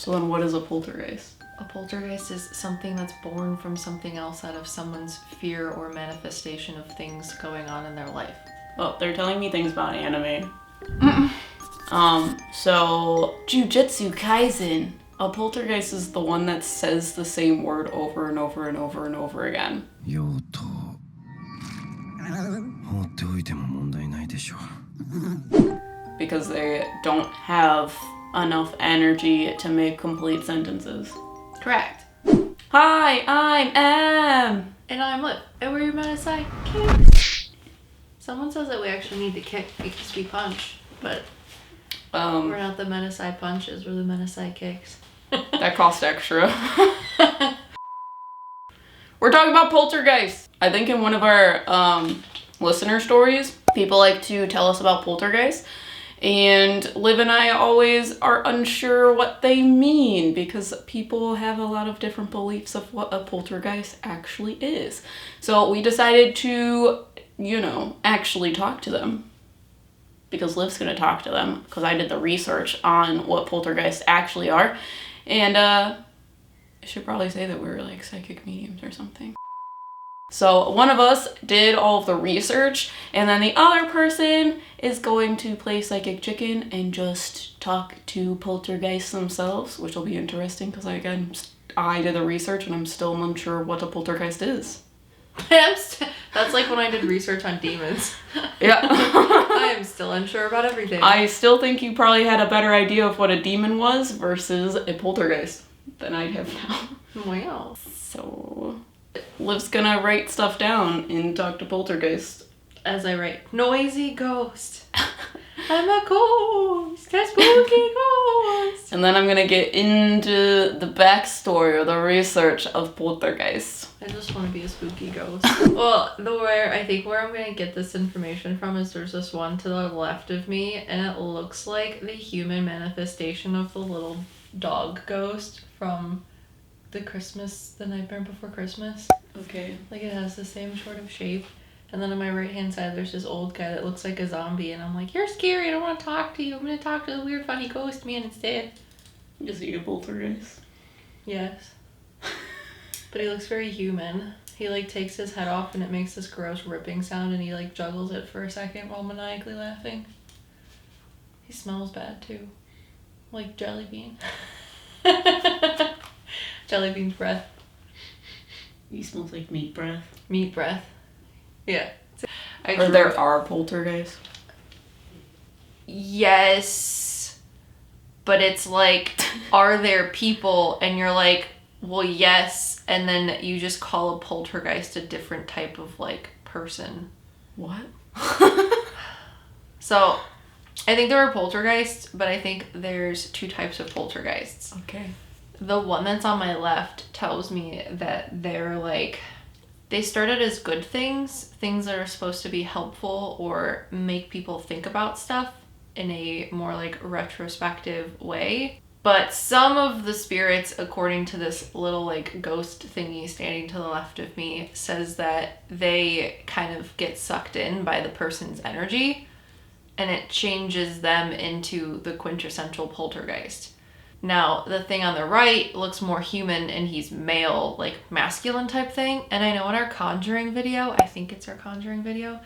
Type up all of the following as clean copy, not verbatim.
So then what is a poltergeist? A poltergeist is something that's born from something else out of someone's fear or manifestation of things going on in their life. Well, they're telling me things about anime. So Jujutsu Kaisen. A poltergeist is the one that says the same word over and over and over and over again. Because they don't have enough energy to make complete sentences. Correct. Hi, I'm Em. And I'm Liv. And we're your Meta PsycKicks. Someone says that we actually need to kick because we punch, but we're not the Meta Psy punches, we're the Meta PsycKicks. That cost extra. We're talking about poltergeists. I think in one of our listener stories, people like to tell us about poltergeists. And Liv and I always are unsure what they mean because people have a lot of different beliefs of what a poltergeist actually is. So we decided to, actually talk to them. Because Liv's gonna talk to them because I did the research on what poltergeists actually are. And I should probably say that we're like psychic mediums or something. So one of us did all of the research, and then the other person is going to play psychic chicken and just talk to poltergeists themselves, which will be interesting because I did the research and I'm still unsure what a poltergeist is. That's like when I did research on demons. Yeah. I am still unsure about everything. I still think you probably had a better idea of what a demon was versus a poltergeist than I have now. Wow. So Liv's gonna write stuff down in talk to poltergeist. As I write, noisy ghost. I'm a ghost, a spooky ghost. And then I'm gonna get into the backstory or the research of poltergeists. I just want to be a spooky ghost. Well, where I'm gonna get this information from is there's this one to the left of me, and it looks like the human manifestation of the little dog ghost from The Nightmare Before Christmas. Okay. Like it has the same sort of shape. And then on my right hand side there's this old guy that looks like a zombie, and I'm like, you're scary, I don't want to talk to you. I'm gonna talk to the weird funny ghost man instead. Is he a poltergeist? Yes. But he looks very human. He like takes his head off and it makes this gross ripping sound, and he like juggles it for a second while maniacally laughing. He smells bad too. Like jelly bean. Jelly bean's breath. He smells like meat breath. Meat breath. Yeah. Or there are poltergeists? Yes. But it's like, are there people? And you're like, well, yes. And then you just call a poltergeist a different type of like person. What? So I think there are poltergeists, but I think there's two types of poltergeists. Okay. The one that's on my left tells me that they're like, they started as good things that are supposed to be helpful or make people think about stuff in a more like retrospective way. But some of the spirits, according to this little like ghost thingy standing to the left of me, says that they kind of get sucked in by the person's energy and it changes them into the quintessential poltergeist. Now, the thing on the right looks more human and he's male, like masculine type thing. And I know in our Conjuring video, I think it's our Conjuring video,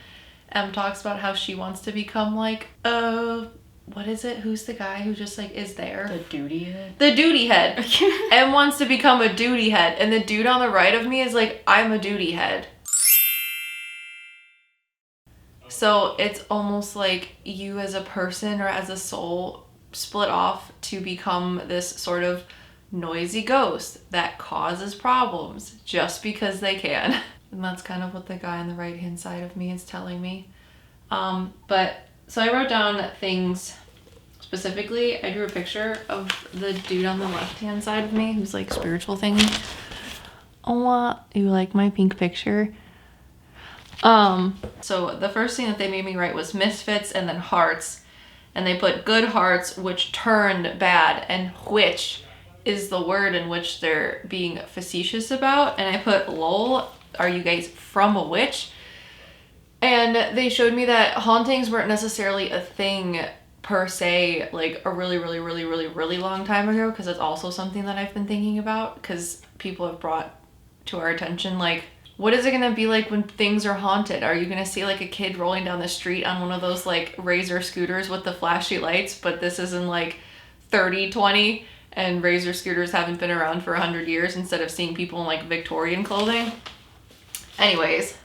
Em talks about how she wants to become like, what is it? Who's the guy who just like is there? The duty head? The duty head. Em wants to become a duty head. And the dude on the right of me is like, I'm a duty head. So it's almost like you as a person or as a soul split off to become this sort of noisy ghost that causes problems just because they can. And that's kind of what the guy on the right hand side of me is telling me. But so I wrote down things specifically. I drew a picture of the dude on the left hand side of me who's like spiritual thingy. Oh, you like my pink picture? So the first thing that they made me write was misfits and then hearts. And they put good hearts, which turned bad, and which is the word in which they're being facetious about. And I put, lol, are you guys from a witch? And they showed me that hauntings weren't necessarily a thing per se like a really, really, really, really, really long time ago, because it's also something that I've been thinking about, because people have brought to our attention, like, what is it going to be like when things are haunted? Are you going to see like a kid rolling down the street on one of those like Razor scooters with the flashy lights, but this is in like 3020 and Razor scooters haven't been around for 100 years, instead of seeing people in like Victorian clothing? Anyways,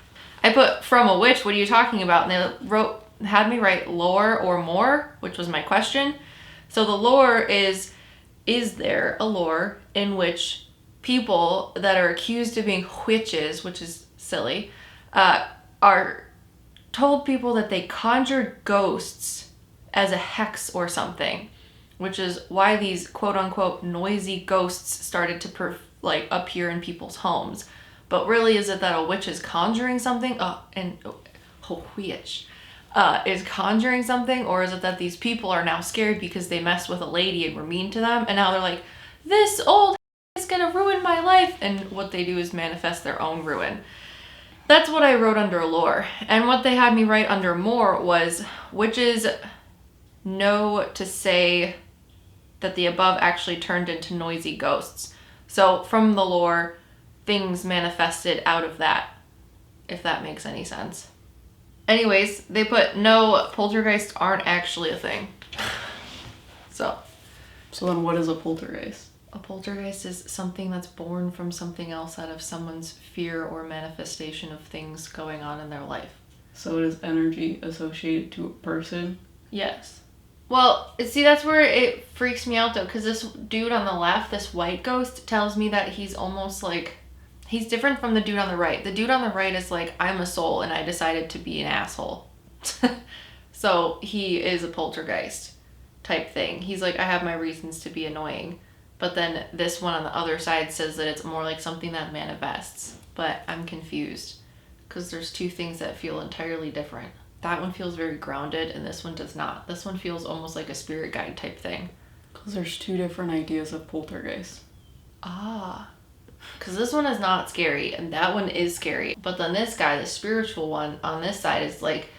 I put from a witch, what are you talking about? And they had me write lore or more, which was my question. So the lore is there a lore in which people that are accused of being witches, which is silly, are told people that they conjured ghosts as a hex or something, which is why these quote unquote noisy ghosts started to appear in people's homes. But really, is it that a witch is conjuring something? Witch is conjuring something, or is it that these people are now scared because they messed with a lady and were mean to them, and now they're like, this old is gonna ruin my life, and what they do is manifest their own ruin. That's what I wrote under lore. And what they had me write under more was witches know to say that the above actually turned into noisy ghosts. So from the lore, things manifested out of that, if that makes any sense. Anyways, they put no, poltergeists aren't actually a thing. So then what is a poltergeist? A poltergeist is something that's born from something else out of someone's fear or manifestation of things going on in their life. So it is energy associated to a person? Yes. Well, see, that's where it freaks me out though, because this dude on the left, this white ghost, tells me that he's almost like, he's different from the dude on the right. The dude on the right is like, I'm a soul and I decided to be an asshole. So he is a poltergeist type thing. He's like, I have my reasons to be annoying. But then this one on the other side says that it's more like something that manifests. But I'm confused because there's two things that feel entirely different. That one feels very grounded and this one does not. This one feels almost like a spirit guide type thing. Because there's two different ideas of poltergeist. Ah. Because this one is not scary and that one is scary. But then this guy, the spiritual one on this side, is like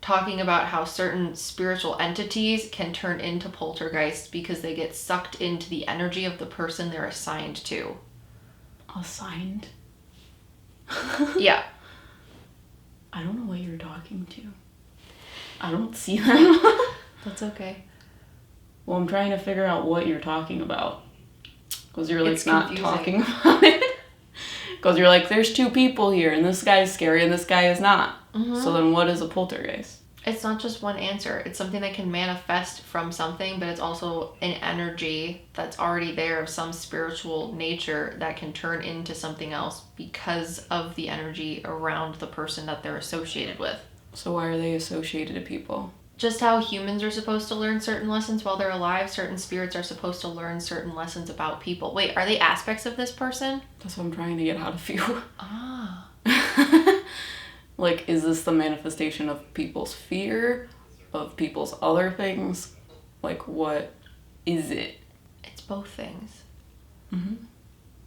talking about how certain spiritual entities can turn into poltergeists because they get sucked into the energy of the person they're assigned to. Assigned? Yeah. I don't know what you're talking to. I don't see them. That's okay. Well, I'm trying to figure out what you're talking about. Because you're like It's not confusing. talking about it. Because you're like, there's two people here and this guy's scary and this guy is not. Mm-hmm. So then what is a poltergeist? It's not just one answer. It's something that can manifest from something, but it's also an energy that's already there of some spiritual nature that can turn into something else because of the energy around the person that they're associated with. So why are they associated to people? Just how humans are supposed to learn certain lessons while they're alive, certain spirits are supposed to learn certain lessons about people. Wait, are they aspects of this person? That's what I'm trying to get out of you. Ah. Like, is this the manifestation of people's fear? Of people's other things? Like, what is it? It's both things. Mm-hmm.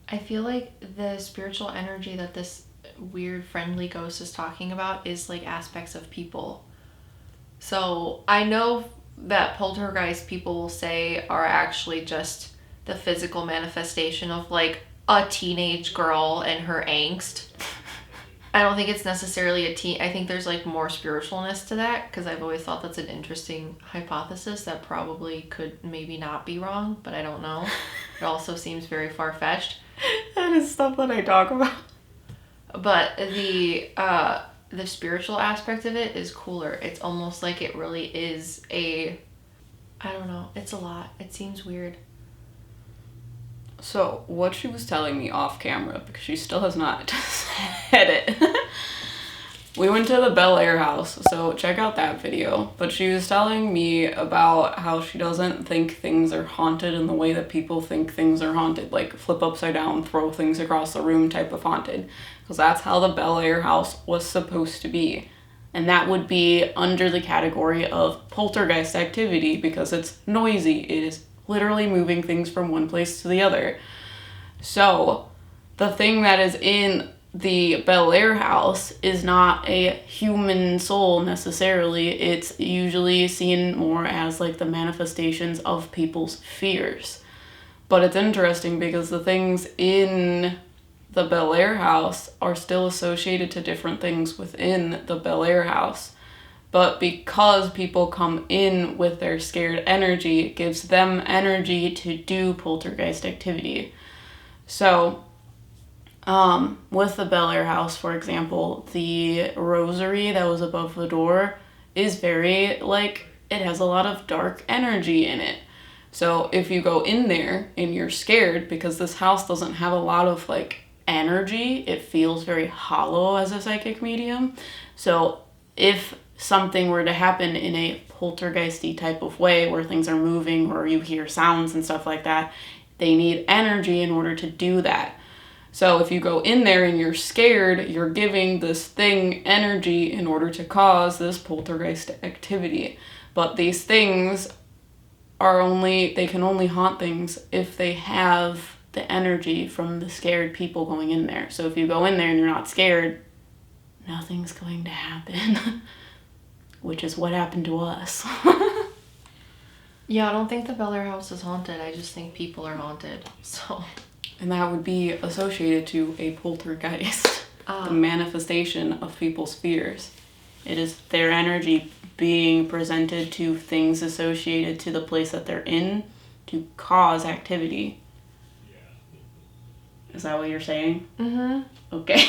I feel like the spiritual energy that this weird friendly ghost is talking about is like aspects of people. So I know that poltergeist people will say are actually just the physical manifestation of like a teenage girl and her angst. I don't think it's necessarily I think there's like more spiritualness to that, because I've always thought that's an interesting hypothesis that probably could maybe not be wrong, but I don't know. It also seems very far-fetched. That is stuff that I talk about. But the spiritual aspect of it is cooler. It's almost like it really is I don't know. It's a lot. It seems weird. So, what she was telling me off camera, because she still has not said it. We went to the Bel Air house, so check out that video. But she was telling me about how she doesn't think things are haunted in the way that people think things are haunted. Like flip upside down, throw things across the room type of haunted. Because that's how the Bel Air house was supposed to be. And that would be under the category of poltergeist activity because it's noisy. It is literally moving things from one place to the other. So, the thing that is in the Bel Air house is not a human soul necessarily. It's usually seen more as like the manifestations of people's fears. But it's interesting because the things in the Bel Air house are still associated to different things within the Bel Air house. But because people come in with their scared energy, it gives them energy to do poltergeist activity. So, with the Bel Air house, for example, the rosary that was above the door is very, like, it has a lot of dark energy in it. So if you go in there and you're scared, because this house doesn't have a lot of, like, energy, it feels very hollow as a psychic medium. So if something were to happen in a poltergeisty type of way where things are moving or you hear sounds and stuff like that, they need energy in order to do that. So if you go in there and you're scared, you're giving this thing energy in order to cause this poltergeist activity. But these things they can only haunt things if they have the energy from the scared people going in there. So if you go in there and you're not scared, nothing's going to happen. Which is what happened to us. Yeah, I don't think the Bel Air house is haunted. I just think people are haunted. So. And that would be associated to a poltergeist. The manifestation of people's fears. It is their energy being presented to things associated to the place that they're in to cause activity. Is that what you're saying? Mm-hmm. Okay.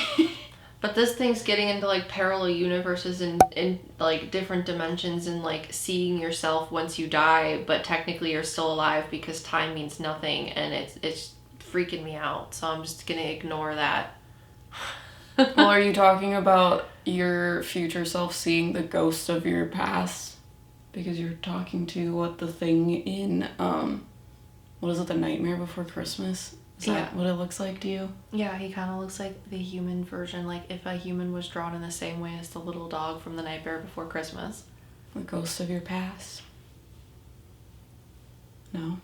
But this thing's getting into like parallel universes and like different dimensions and like seeing yourself once you die, but technically you're still alive because time means nothing, and it's freaking me out. So I'm just gonna ignore that. Well, are you talking about your future self seeing the ghost of your past? Because you're talking to what the thing in what is it, The Nightmare Before Christmas? Is that what it looks like to you? Yeah, he kind of looks like the human version, like if a human was drawn in the same way as the little dog from The Nightmare Before Christmas. The ghost of your past? No.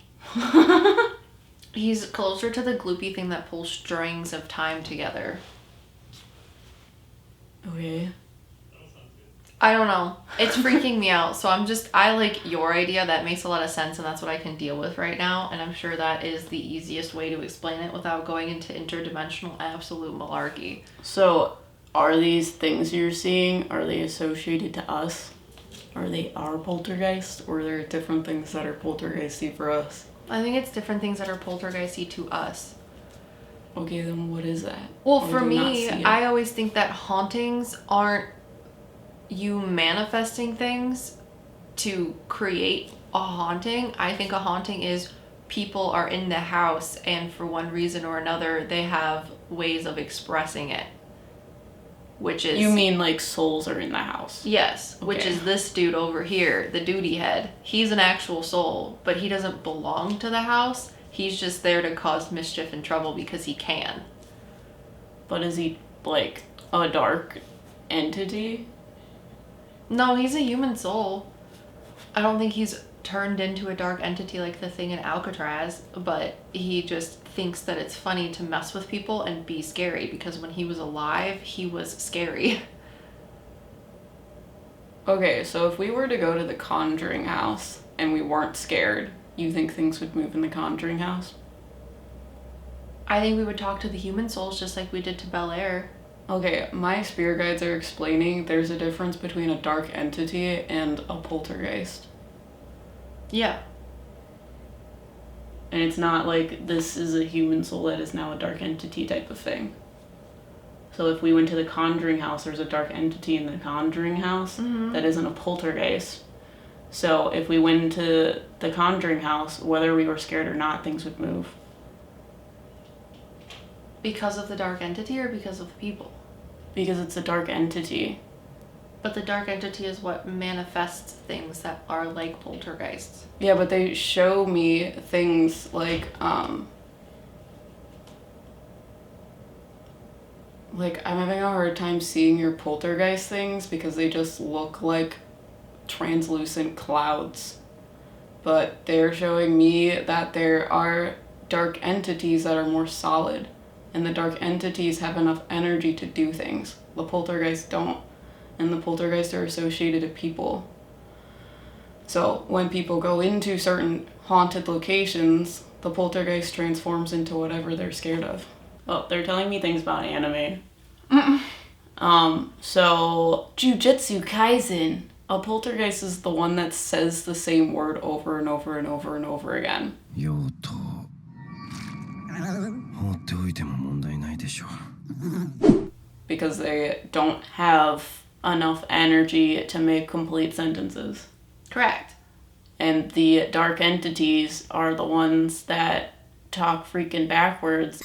He's closer to the gloopy thing that pulls strings of time together. Okay. I don't know. It's freaking me out. So I like your idea. That makes a lot of sense, and that's what I can deal with right now. And I'm sure that is the easiest way to explain it without going into interdimensional absolute malarkey. So, are these things you're seeing, are they associated to us? Are they our poltergeist? Or are there different things that are poltergeisty for us? I think it's different things that are poltergeisty to us. Okay, then what is that? Well, for me, I always think that hauntings aren't you manifesting things to create a haunting. I think a haunting is people are in the house and for one reason or another they have ways of expressing it, which is... You mean like souls are in the house? Yes, okay. Which is this dude over here, the duty head. He's an actual soul, but he doesn't belong to the house. He's just there to cause mischief and trouble because he can. But is he like a dark entity? No, he's a human soul. I don't think he's turned into a dark entity like the thing in Alcatraz, but he just thinks that it's funny to mess with people and be scary because when he was alive, he was scary. Okay, so if we were to go to the Conjuring house and we weren't scared, you think things would move in the Conjuring house? I think we would talk to the human souls just like we did to Bel Air. Okay, my spirit guides are explaining there's a difference between a dark entity and a poltergeist. Yeah. And it's not like this is a human soul that is now a dark entity type of thing. So if we went to the Conjuring house, there's a dark entity in the Conjuring house that isn't a poltergeist. So if we went into the Conjuring house, whether we were scared or not, things would move. Because of the dark entity or because of the people? Because it's a dark entity. But the dark entity is what manifests things that are like poltergeists. Yeah, but they show me things like I'm having a hard time seeing your poltergeist things because they just look like translucent clouds. But they're showing me that there are dark entities that are more solid. and the dark entities have enough energy to do things. The poltergeists don't, and the poltergeists are associated to people. So when people go into certain haunted locations, the poltergeist transforms into whatever they're scared of. Oh, they're telling me things about anime. So Jujutsu Kaisen. A poltergeist is the one that says the same word over and over and over and over again. Because they don't have enough energy to make complete sentences. Correct. And the dark entities are the ones that talk freaking backwards.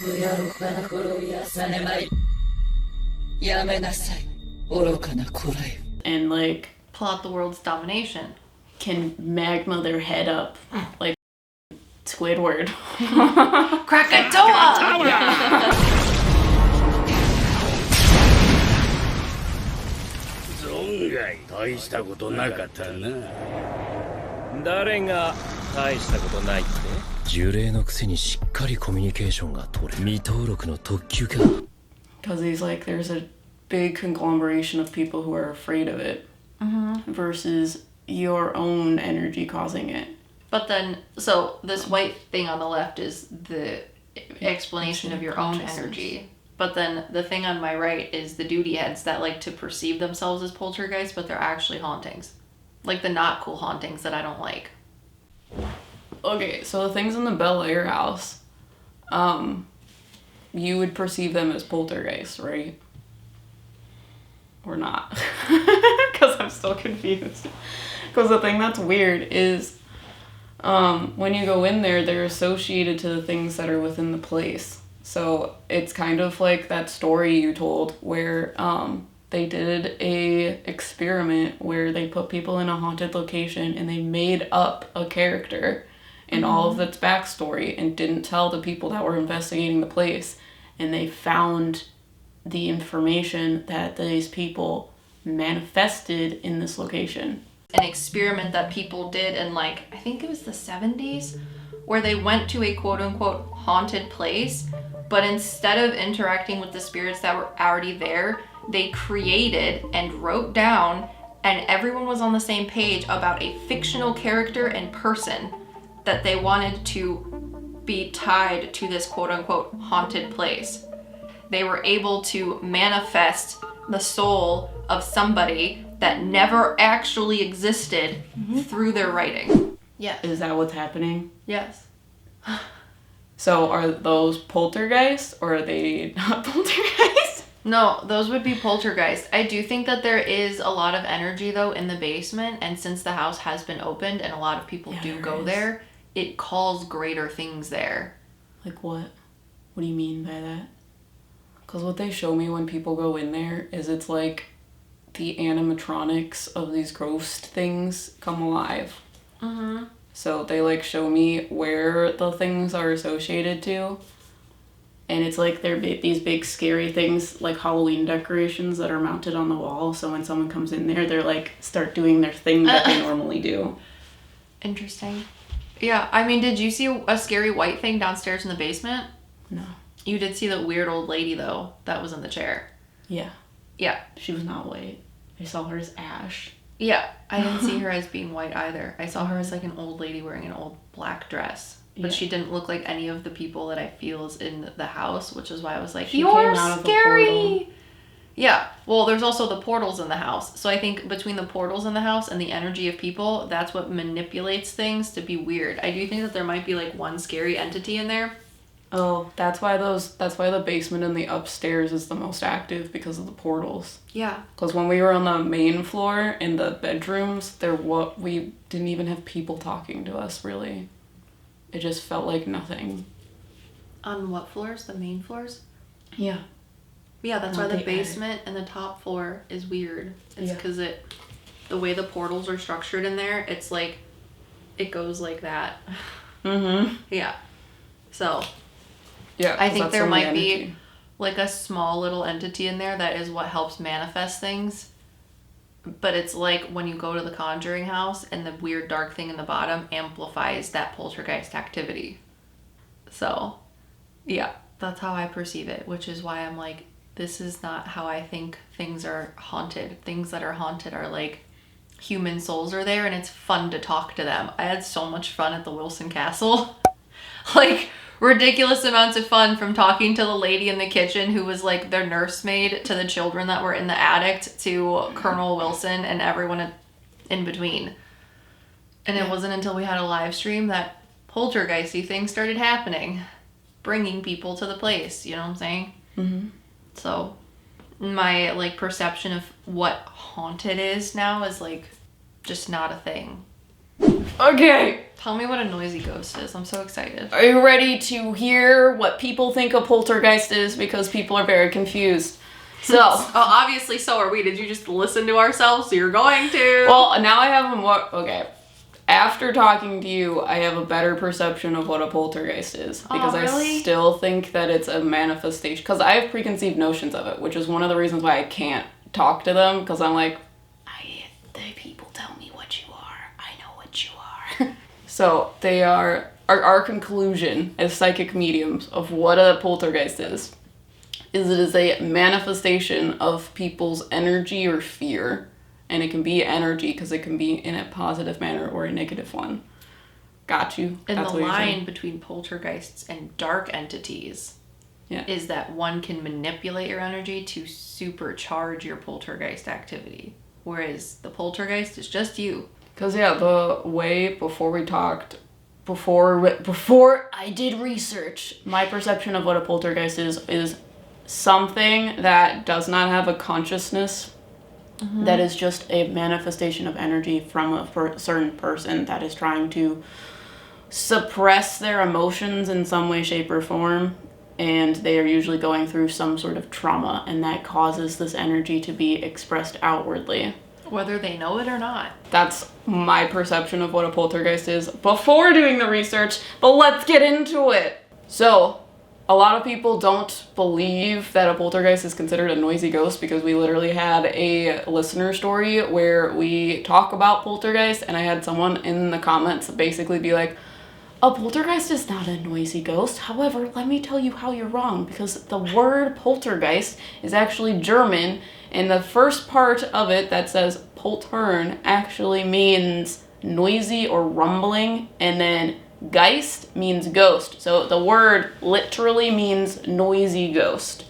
And like Plot the world's domination. can magma their head up like Squidward. Krakatoa! Because he's like, there's a big conglomeration of people who are afraid of it versus your own energy causing it. But then, so this white thing on the left is the explanation of your own energy. But then the thing on my right is the duty heads that like to perceive themselves as poltergeists, but they're actually hauntings. Like the not cool hauntings that I don't like. Okay, so the things in the Bel Air house, you would perceive them as poltergeists, right? Or not? Because I'm still confused. Because the thing that's weird is when you go in there, they're associated to the things that are within the place. So it's kind of like that story you told where they did a experiment where they put people in a haunted location and they made up a character and all of its backstory and didn't tell the people that were investigating the place. And they found the information that these people manifested in this location. An experiment that people did in like, I think it was the 70s, where they went to a quote unquote haunted place, but instead of interacting with the spirits that were already there, they created and wrote down, and everyone was on the same page about a fictional character and person that they wanted to be tied to this quote unquote haunted place. They were able to manifest the soul of somebody that never actually existed through their writing. Yeah. Is that what's happening? Yes. So are those poltergeists or are they not poltergeists? No, those would be poltergeists. I do think that there is a lot of energy though in the basement, and since the house has been opened and a lot of people do go there, it calls greater things there. Like what? What do you mean by that? Because what they show me when people go in there is it's like the animatronics of these ghost things come alive. So they like show me where the things are associated to. And it's like they're these big scary things like Halloween decorations that are mounted on the wall. So when someone comes in there, they're like start doing their thing that they normally do. Interesting. Yeah, I mean, did you see a scary white thing downstairs in the basement? No. You did see the weird old lady though that was in the chair. Yeah. Yeah. She was not white. I saw her as ash. Yeah, I didn't see her as being white either. I saw her as like an old lady wearing an old black dress. But she didn't look like any of the people that I feel is in the house, which is why I was like, you're scary! Yeah, well, there's also the portals in the house. So I think between the portals in the house and the energy of people, that's what manipulates things to be weird. I do think that there might be like one scary entity in there. Oh, that's why the basement and the upstairs is the most active, because of the portals. Yeah. Because when we were on the main floor in the bedrooms, we didn't even have people talking to us, really. It just felt like nothing. On what floors? The main floors? Yeah. Yeah, that's why the basement and the top floor is weird. It's because the way the portals are structured in there, it's like, it goes like that. Yeah. So... yeah, I think there might be like a small little entity in there that is what helps manifest things. But it's like when you go to the Conjuring house and the weird dark thing in the bottom amplifies that poltergeist activity. So, yeah. That's how I perceive it, which is why I'm like, this is not how I think things are haunted. Things that are haunted are like human souls are there and it's fun to talk to them. I had so much fun at the Wilson Castle. Like ridiculous amounts of fun, from talking to the lady in the kitchen who was like their nursemaid, to the children that were in the attic, to Colonel Wilson and everyone in between. And it wasn't until we had a live stream that poltergeisty things started happening, bringing people to the place, you know what I'm saying? Mm-hmm. So my like perception of what haunted is now is like just not a thing. Okay. Tell me what a noisy ghost is. I'm so excited. Are you ready to hear what people think a poltergeist is? Because people are very confused. So, Oh, obviously so are we. Did you just listen to ourselves? So you're going to. well, now I have a more, okay. After talking to you, I have a better perception of what a poltergeist is. Because really? I still think that it's a manifestation. Because I have preconceived notions of it, which is one of the reasons why I can't talk to them. Because I'm like, the people tell me what you are. I know what you are. So they are, our conclusion as psychic mediums of what a poltergeist is it is a manifestation of people's energy or fear. And it can be energy because it can be in a positive manner or a negative one. Got you. And That's the what you're line saying. between poltergeists and dark entities Yeah. is that one can manipulate your energy to supercharge your poltergeist activity. Whereas the poltergeist is just you. Because, yeah, the way before we talked, before I did research, my perception of what a poltergeist is something that does not have a consciousness, that is just a manifestation of energy from a certain person that is trying to suppress their emotions in some way, shape, or form. And they are usually going through some sort of trauma, and that causes this energy to be expressed outwardly. Whether they know it or not. That's my perception of what a poltergeist is before doing the research, but let's get into it. So, a lot of people don't believe that a poltergeist is considered a noisy ghost because we literally had a listener story where we talk about poltergeist, and I had someone in the comments basically be like, a poltergeist is not a noisy ghost. However, let me tell you how you're wrong, because the word poltergeist is actually German, and the first part of it that says poltern actually means noisy or rumbling, and then Geist means ghost. So the word literally means noisy ghost.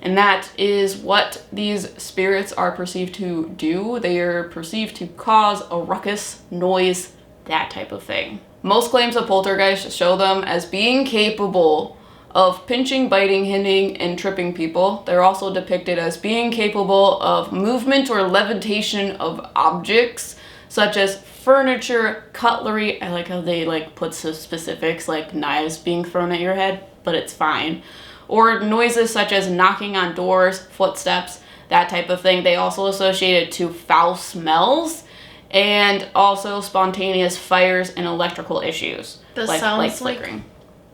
And that is what these spirits are perceived to do. They are perceived to cause a ruckus, noise, that type of thing. Most claims of poltergeist show them as being capable of pinching, biting, hitting, and tripping people. They're also depicted as being capable of movement or levitation of objects, such as furniture, cutlery. I like how they put some specifics, like knives being thrown at your head, but it's fine. Or noises such as knocking on doors, footsteps, that type of thing. They also associate it to foul smells and also spontaneous fires and electrical issues. This sounds like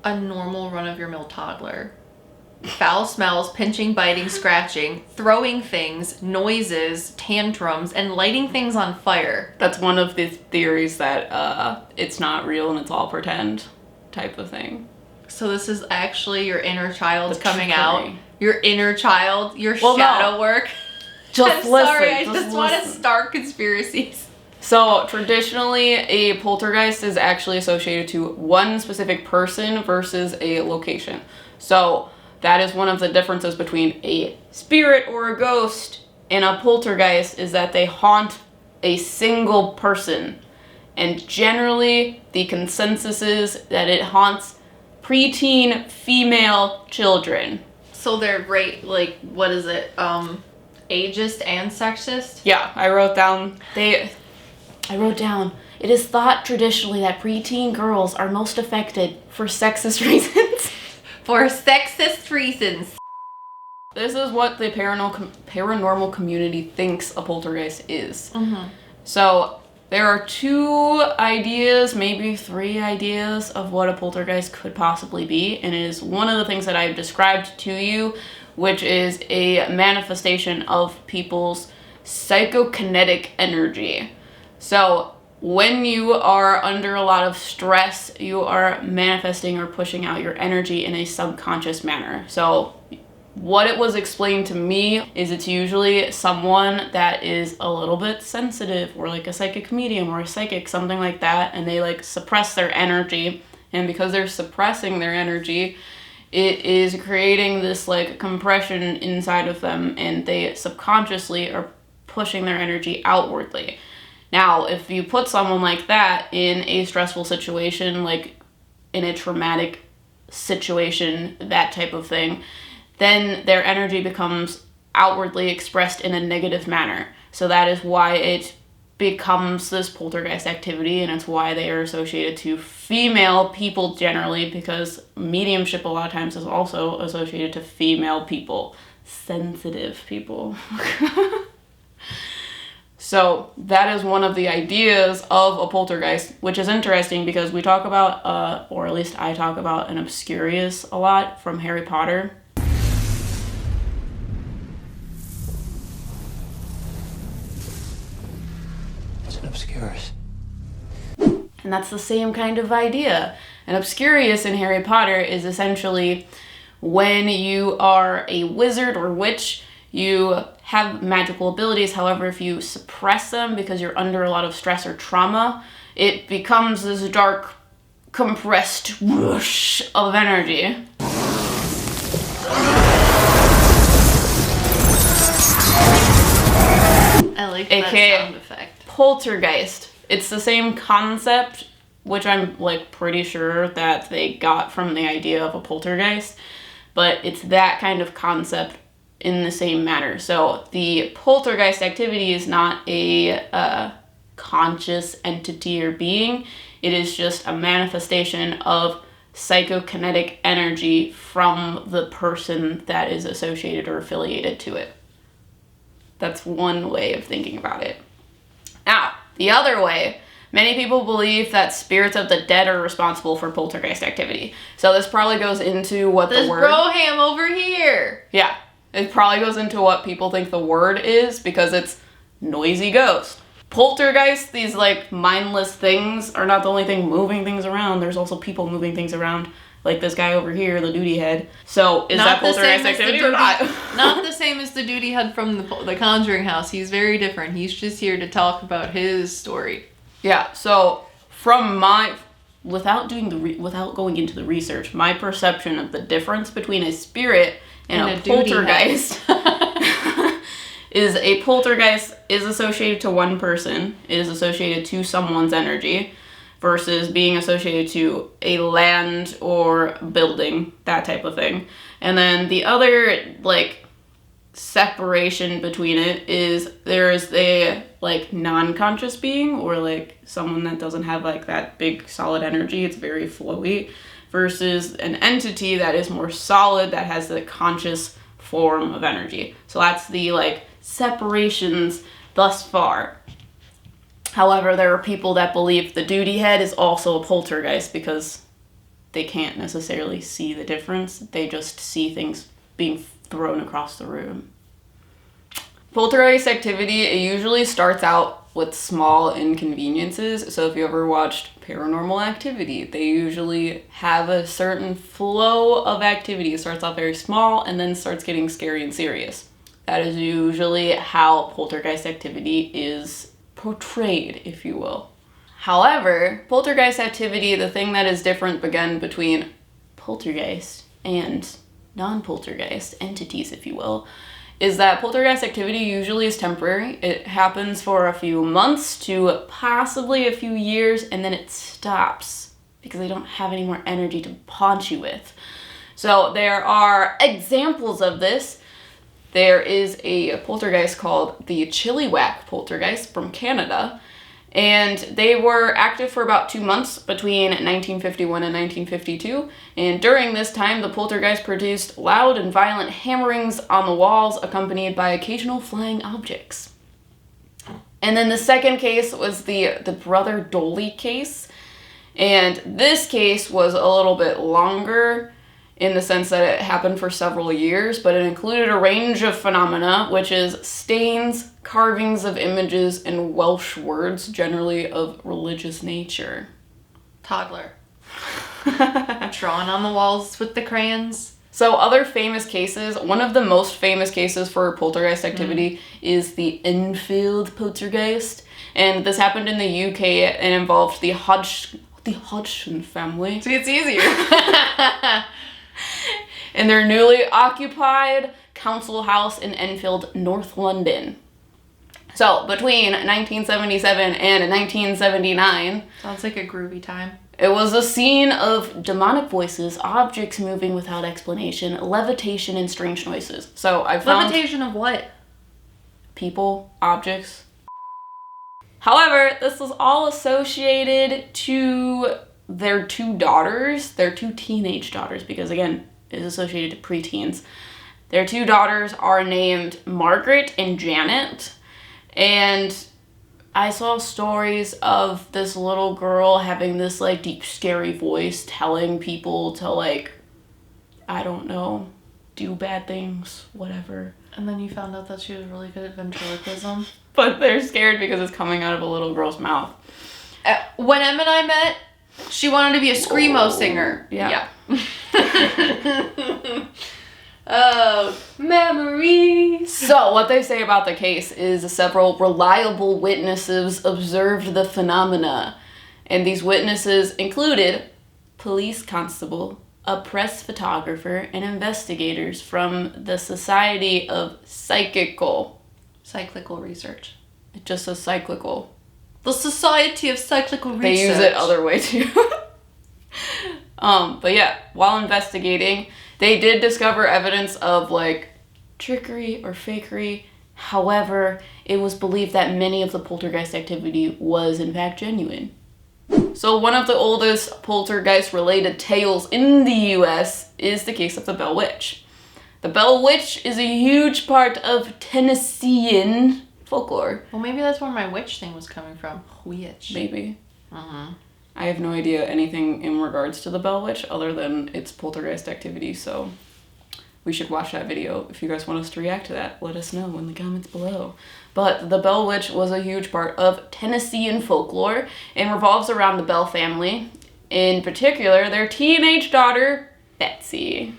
a normal run-of-your-mill toddler. Foul smells, pinching, biting, scratching, throwing things, noises, tantrums, and lighting things on fire. That's one of the theories that it's not real and it's all pretend type of thing. So this is actually your inner child coming trickery. out. Your inner child, your shadow work. Just I'm listen. sorry, I just want to listen. start conspiracies. So traditionally, a poltergeist is actually associated to one specific person versus a location. So that is one of the differences between a spirit or a ghost and a poltergeist, is that they haunt a single person. And generally, the consensus is that it haunts preteen female children. So they're what is it? Ageist and sexist? Yeah, I wrote down, it is thought traditionally that preteen girls are most affected for sexist reasons. For sexist reasons. This is what the paranormal community thinks a poltergeist is. Mm-hmm. So there are 2 ideas, maybe 3 ideas of what a poltergeist could possibly be. And it is one of the things that I've described to you, which is a manifestation of people's psychokinetic energy. So when you are under a lot of stress, you are manifesting or pushing out your energy in a subconscious manner. So what it was explained to me is it's usually someone that is a little bit sensitive, or like a psychic medium or a psychic, something like that, and they like suppress their energy. And because they're suppressing their energy, it is creating this like compression inside of them, and they subconsciously are pushing their energy outwardly. Now, if you put someone like that in a stressful situation, like in a traumatic situation, that type of thing, then their energy becomes outwardly expressed in a negative manner. So that is why it becomes this poltergeist activity, and it's why they are associated to female people generally, because mediumship a lot of times is also associated to female people, sensitive people. So that is one of the ideas of a poltergeist, which is interesting because we talk about, or at least I talk about, an obscurious a lot from Harry Potter. Obscurus. And that's the same kind of idea. An obscurious in Harry Potter is essentially when you are a wizard or witch, you have magical abilities. However, if you suppress them because you're under a lot of stress or trauma, it becomes this dark, compressed whoosh of energy. I like that sound effect. Poltergeist. It's the same concept, which I'm like pretty sure that they got from the idea of a poltergeist, but it's that kind of concept in the same manner. So the poltergeist activity is not a conscious entity or being. It is just a manifestation of psychokinetic energy from the person that is associated or affiliated to it. That's one way of thinking about it. Now, the other way, many people believe that spirits of the dead are responsible for poltergeist activity. So this probably goes into what this the word... broham over here! Yeah, it probably goes into what people think the word is, because it's noisy ghost. Poltergeist, these like mindless things, are not the only thing moving things around. There's also people moving things around. Like this guy over here, the duty head. So, is that poltergeist activity or not? Not the same as the duty head from the Conjuring house. He's very different. He's just here to talk about his story. Yeah, so from my... Without going into the research, my perception of the difference between a spirit and a poltergeist is a poltergeist is associated to one person, is associated to someone's energy, versus being associated to a land or building, that type of thing. And then the other, like, separation between it is there's a, like, non-conscious being, or, like, someone that doesn't have, like, that big solid energy, it's very flowy, versus an entity that is more solid, that has the conscious form of energy. So that's the, like, separations thus far. However, there are people that believe the duty head is also a poltergeist because they can't necessarily see the difference. They just see things being thrown across the room. Poltergeist activity, it usually starts out with small inconveniences. So if you ever watched Paranormal Activity, they usually have a certain flow of activity. It starts off very small and then starts getting scary and serious. That is usually how poltergeist activity is portrayed, if you will. However, poltergeist activity, the thing that is different again between poltergeist and non-poltergeist entities, if you will, is that poltergeist activity usually is temporary. It happens for a few months to possibly a few years, and then it stops because they don't have any more energy to haunt you with. So there are examples of this. There is a poltergeist called the Chilliwack poltergeist from Canada, and they were active for about 2 months between 1951 and 1952, and during this time the poltergeist produced loud and violent hammerings on the walls accompanied by occasional flying objects. And then the second case was the Brother Dolly case, and this case was a little bit longer. in the sense that it happened for several years, but it included a range of phenomena, which is stains, carvings of images, and Welsh words, generally of religious nature. Toddler. Drawing on the walls with the crayons. So other famous cases, one of the most famous cases for poltergeist activity is the Enfield poltergeist. And this happened in the UK and involved the Hodgson family. See, it's easier. In their newly occupied council house in Enfield, North London. So, between 1977 and 1979... Sounds like a groovy time. It was a scene of demonic voices, objects moving without explanation, levitation, and strange noises. So, I found... Levitation of what? People, objects. However, this was all associated to their two daughters, their two teenage daughters, because again, it is associated to preteens. Their two daughters are named Margaret and Janet, and I saw stories of this little girl having this, like, deep, scary voice telling people to, like, I don't know, do bad things, whatever. And then you found out that she was really good at ventriloquism. But they're scared because it's coming out of a little girl's mouth. When Em and I met, she wanted to be a screamo singer. Yeah. Oh, memories. So, what they say about the case is several reliable witnesses observed the phenomena. And these witnesses included police constable, a press photographer, and investigators from the Society of Psychical. Cyclical research. It just says cyclical. The Society of Cyclical Research. They use it other way too. But yeah, while investigating, they did discover evidence of, like, trickery or fakery. However, it was believed that many of the poltergeist activity was in fact genuine. So one of the oldest poltergeist-related tales in the US is the case of the Bell Witch. The Bell Witch is a huge part of Tennessean folklore. Well, maybe that's where my witch thing was coming from. Witch. Maybe. I have no idea anything in regards to the Bell Witch other than its poltergeist activity, so we should watch that video. If you guys want us to react to that, let us know in the comments below. But the Bell Witch was a huge part of Tennessean folklore and revolves around the Bell family, in particular their teenage daughter, Betsy,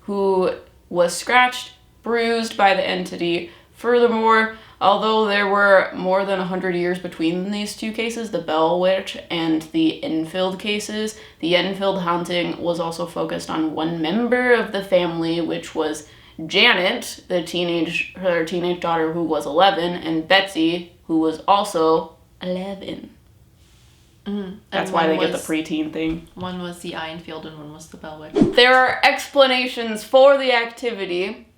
who was scratched, bruised by the entity. Furthermore, although there were more than 100 years between these two cases, the Bell Witch and the Enfield cases, the Enfield haunting was also focused on one member of the family, which was Janet, her teenage daughter who was 11, and Betsy, who was also 11. That's why they get the preteen thing. One was the Enfield and one was the Bell Witch. There are explanations for the activity,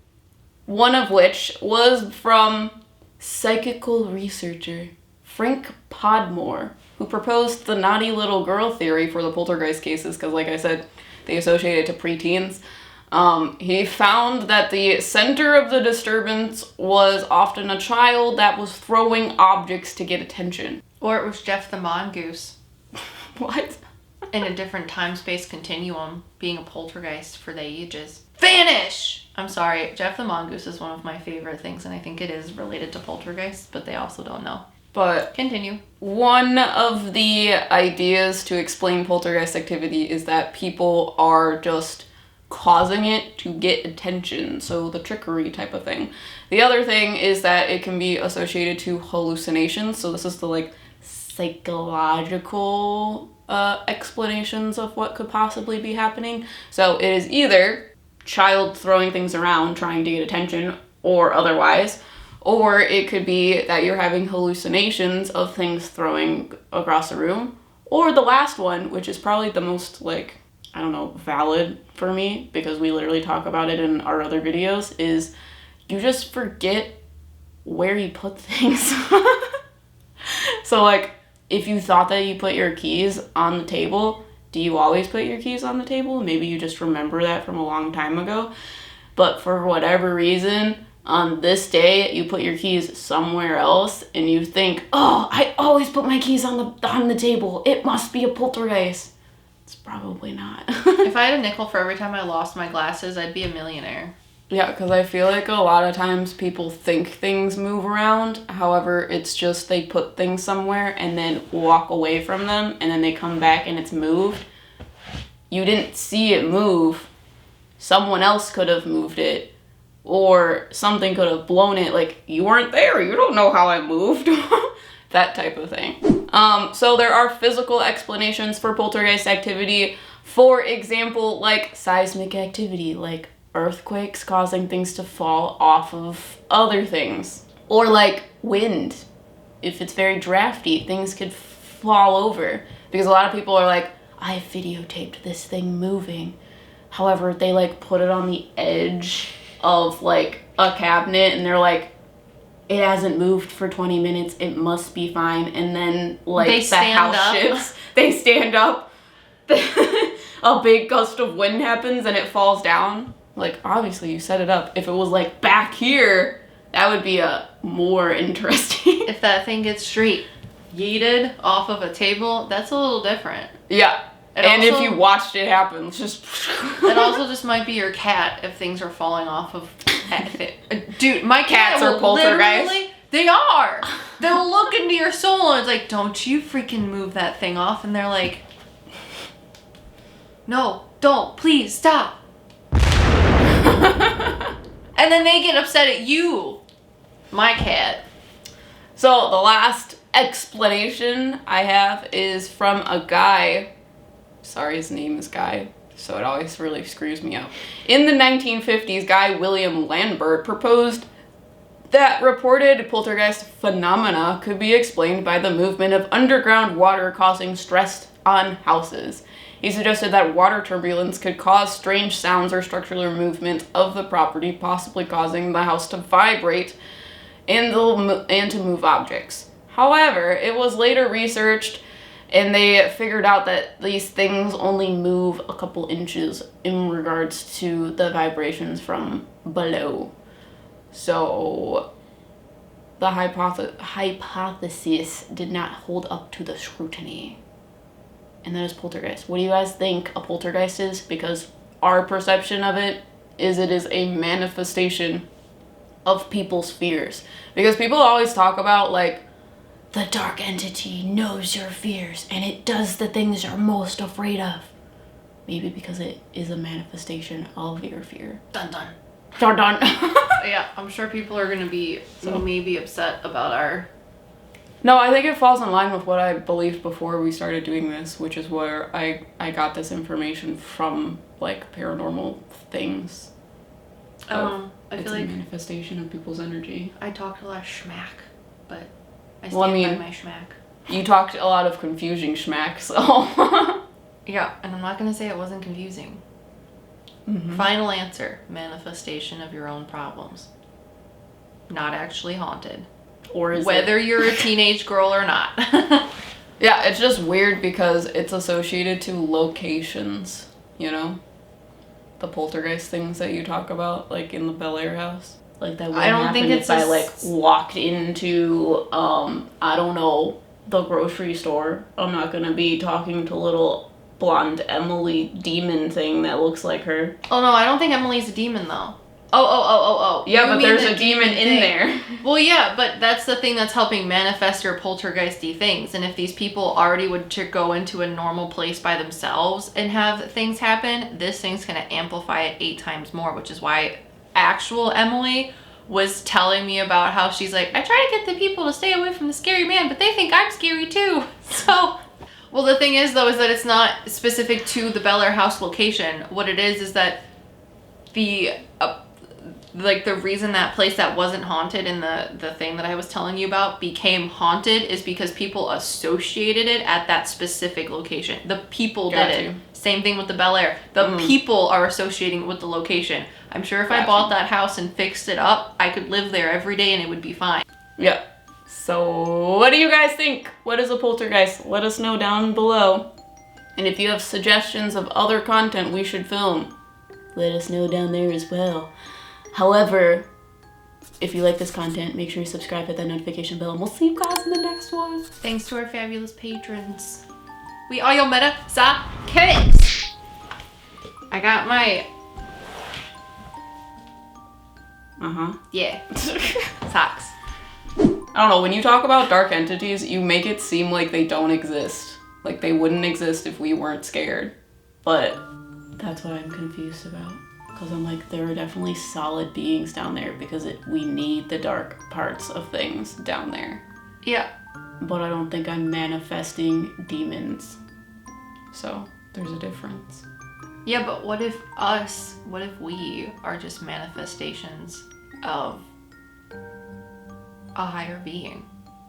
one of which was from psychical researcher Frank Podmore, who proposed the naughty little girl theory for the poltergeist cases, because like I said, they associate it to preteens. He found that the center of the disturbance was often a child that was throwing objects to get attention. Or it was Jeff the Mongoose. What? In a different time-space continuum, being a poltergeist for the ages. Vanish! I'm sorry, Jeff the Mongoose is one of my favorite things, and I think it is related to poltergeists, but they also don't know. But continue. One of the ideas to explain poltergeist activity is that people are just causing it to get attention, so the trickery type of thing. The other thing is that it can be associated to hallucinations, so this is the, like, psychological explanations of what could possibly be happening. So it is either child throwing things around trying to get attention or otherwise, or it could be that you're having hallucinations of things throwing across the room, or the last one, which is probably the most, like, I don't know, valid for me, because we literally talk about it in our other videos, is you just forget where you put things. So, like, if you thought that you put your keys on the table, do you always put your keys on the table? Maybe you just remember that from a long time ago. But for whatever reason, on this day, you put your keys somewhere else, and you think, oh, I always put my keys on the table. It must be a poltergeist. It's probably not. If I had a nickel for every time I lost my glasses, I'd be a millionaire. Yeah, because I feel like a lot of times people think things move around. However, it's just they put things somewhere and then walk away from them, and then they come back and it's moved. You didn't see it move. Someone else could have moved it, or something could have blown it. Like, you weren't there. You don't know how I moved. That type of thing. So there are physical explanations for poltergeist activity. For example, like seismic activity, like earthquakes causing things to fall off of other things. Or like wind. If it's very drafty, things could fall over. Because a lot of people are like, I videotaped this thing moving. However, they like put it on the edge of like a cabinet and they're like, it hasn't moved for 20 minutes, it must be fine. And then like the house shifts, they stand up, a big gust of wind happens and it falls down. Like, obviously you set it up. If it was like back here, that would be a more interesting. If that thing gets straight yeeted off of a table, that's a little different. Yeah. And also, if you watched it happen, it's just... It also just might be your cat if things are falling off of... Dude, my cats are poltergeists. They are. They'll look into your soul and it's like, don't you freaking move that thing off. And they're like, no, don't, please, stop. And then they get upset at you, my cat. So the last explanation I have is from a guy. Sorry, his name is Guy, so it always really screws me up. In the 1950s, Guy William Lambert proposed that reported poltergeist phenomena could be explained by the movement of underground water causing stress on houses. He suggested that water turbulence could cause strange sounds or structural movement of the property, possibly causing the house to vibrate and to move objects. However, it was later researched and they figured out that these things only move a couple inches in regards to the vibrations from below. So the hypothesis did not hold up to the scrutiny. And that is poltergeist. What do you guys think a poltergeist is? Because our perception of it is a manifestation of people's fears. Because people always talk about like, the dark entity knows your fears and it does the things you're most afraid of. Maybe because it is a manifestation of your fear. Dun dun. Dun dun. Yeah, I'm sure people are gonna be maybe upset about our... No, I think it falls in line with what I believed before we started doing this, which is where I got this information from, like, paranormal things. I it's feel like a manifestation of people's energy. I talked a lot of schmack, but I stand by my schmack. You talked a lot of confusing schmack, so... Yeah, and I'm not gonna say it wasn't confusing. Mm-hmm. Final answer, manifestation of your own problems. Not actually haunted. Or is whether you're a teenage girl or not. Yeah, it's just weird because it's associated to locations, you know? The poltergeist things that you talk about, like in the Bel Air house. Like that wouldn't happen if I like walked into, I don't know, the grocery store. I'm not gonna be talking to little blonde Emily demon thing that looks like her. Oh no, I don't think Emily's a demon though. Oh. Yeah, but there's a demon in there. Well, yeah, but that's the thing that's helping manifest your poltergeisty things. And if these people already would to go into a normal place by themselves and have things happen, this thing's going to amplify it 8 times more, which is why actual Emily was telling me about how she's like, I try to get the people to stay away from the scary man, but they think I'm scary too. So, well, the thing is, though, is that it's not specific to the Bel Air house location. What it is that the... like the reason that place that wasn't haunted in the thing that I was telling you about became haunted is because people associated it at that specific location. The people did it. Same thing with the Bel Air. The people are associating it with the location. I'm sure if I bought that house and fixed it up, I could live there every day and it would be fine. Yeah. So what do you guys think? What is a poltergeist? Let us know down below. And if you have suggestions of other content we should film, let us know down there as well. However, if you like this content, make sure you subscribe, hit that notification bell, and we'll see you guys in the next one. Thanks to our fabulous patrons. We are your Meta PsycKicks. I got my... Yeah. Socks. I don't know, when you talk about dark entities, you make it seem like they don't exist. Like they wouldn't exist if we weren't scared. But that's what I'm confused about. Because I'm like, there are definitely solid beings down there because we need the dark parts of things down there. Yeah. But I don't think I'm manifesting demons. So there's a difference. Yeah, but what if we are just manifestations of a higher being?